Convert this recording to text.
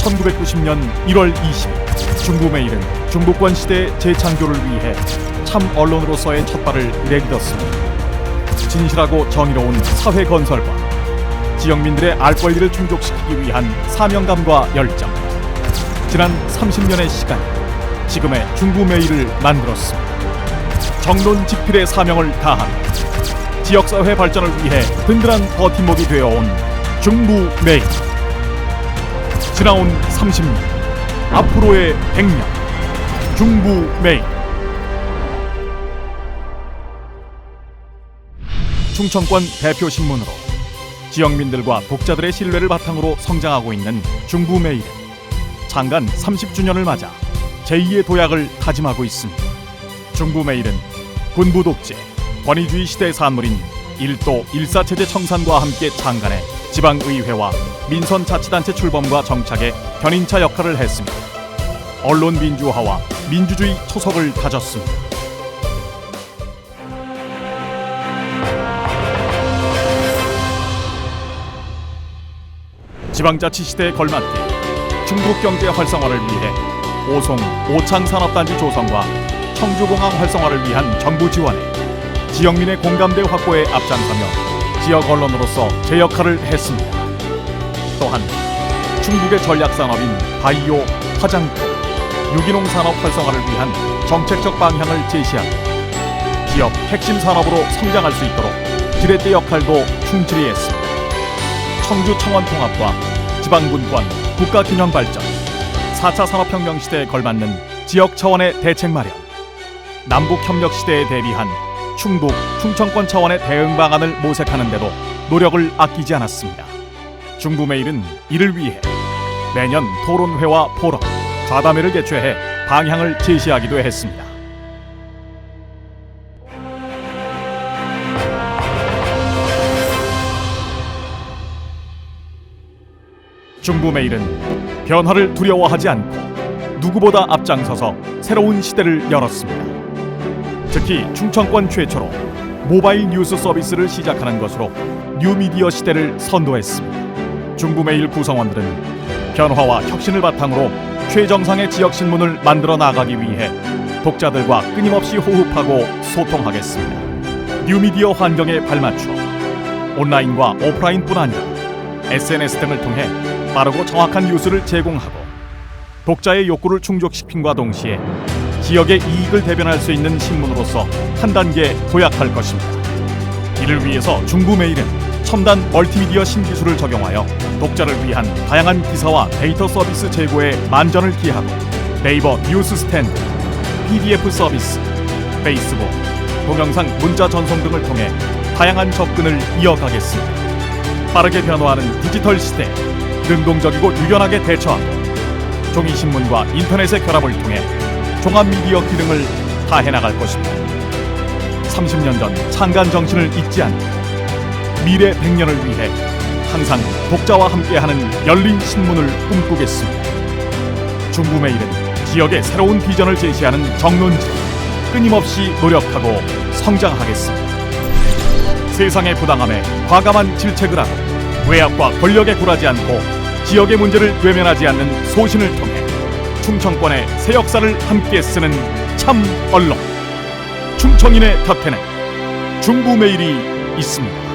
1990년 1월 20일 중부메일은 중부권 시대의 재창조를 위해 참 언론으로서의 첫발을 내딛었습니다. 진실하고 정의로운 사회 건설과 지역민들의 알 권리를 충족시키기 위한 사명감과 열정, 지난 30년의 시간, 지금의 중부메일을 만들었습니다. 정론직필의 사명을 다하며 지역사회 발전을 위해 든든한 버팀목이 되어온 중부메일. 지나온 30년, 앞으로의 100년, 중부메일. 충청권 대표 신문으로 지역민들과 독자들의 신뢰를 바탕으로 성장하고 있는 중부메일은 창간 30주년을 맞아 제2의 도약을 다짐하고 있습니다. 중부메일은 군부 독재, 권위주의 시대의 산물인 일도 일사체제 청산과 함께 창간해 지방의회와 민선자치단체 출범과 정착에 견인차 역할을 했습니다. 언론 민주화와 민주주의 초석을 다졌습니다. 지방자치 시대에 걸맞게 중국 경제 활성화를 위해 오송 오창산업단지 조성과 청주공항 활성화를 위한 정부 지원에 지역민의 공감대 확보에 앞장서며 지역 언론으로서 제 역할을 했습니다. 또한 충북의 전략산업인 바이오, 화장품, 유기농 산업 활성화를 위한 정책적 방향을 제시하고 기업 핵심 산업으로 성장할 수 있도록 지렛대 역할도 충실히 했습니다. 청주 청원 통합과 지방분권, 국가균형 발전, 4차 산업혁명 시대에 걸맞는 지역 차원의 대책 마련, 남북협력 시대에 대비한 충북, 충청권 차원의 대응 방안을 모색하는 데도 노력을 아끼지 않았습니다. 중부메일은 이를 위해 매년 토론회와 포럼, 좌담회를 개최해 방향을 제시하기도 했습니다. 중부메일은 변화를 두려워하지 않고 누구보다 앞장서서 새로운 시대를 열었습니다. 특히 충청권 최초로 모바일 뉴스 서비스를 시작하는 것으로 뉴미디어 시대를 선도했습니다. 중부메일 구성원들은 변화와 혁신을 바탕으로 최정상의 지역신문을 만들어 나가기 위해 독자들과 끊임없이 호흡하고 소통하겠습니다. 뉴미디어 환경에 발맞춰 온라인과 오프라인뿐 아니라 SNS 등을 통해 빠르고 정확한 뉴스를 제공하고 독자의 욕구를 충족시킴과 동시에 지역의 이익을 대변할 수 있는 신문으로서 한 단계 도약할 것입니다. 이를 위해서 중부메일은 첨단 멀티미디어 신기술을 적용하여 독자를 위한 다양한 기사와 데이터 서비스 제고에 만전을 기하고 네이버 뉴스 스탠드, PDF 서비스, 페이스북, 동영상 문자 전송 등을 통해 다양한 접근을 이어가겠습니다. 빠르게 변화하는 디지털 시대에 능동적이고 유연하게 대처하고 종이신문과 인터넷의 결합을 통해 종합미디어 기능을 다해나갈 것입니다. 30년 전 창간 정신을 잊지 않고 미래 100년을 위해 항상 독자와 함께하는 열린 신문을 꿈꾸겠습니다. 중부메일은 지역의 새로운 비전을 제시하는 정론지 끊임없이 노력하고 성장하겠습니다. 세상의 부당함에 과감한 질책을 하고 외압과 권력에 굴하지 않고 지역의 문제를 외면하지 않는 소신을 통해 충청권의 새 역사를 함께 쓰는 참 언론, 충청인의 곁에는 중부메일이 있습니다.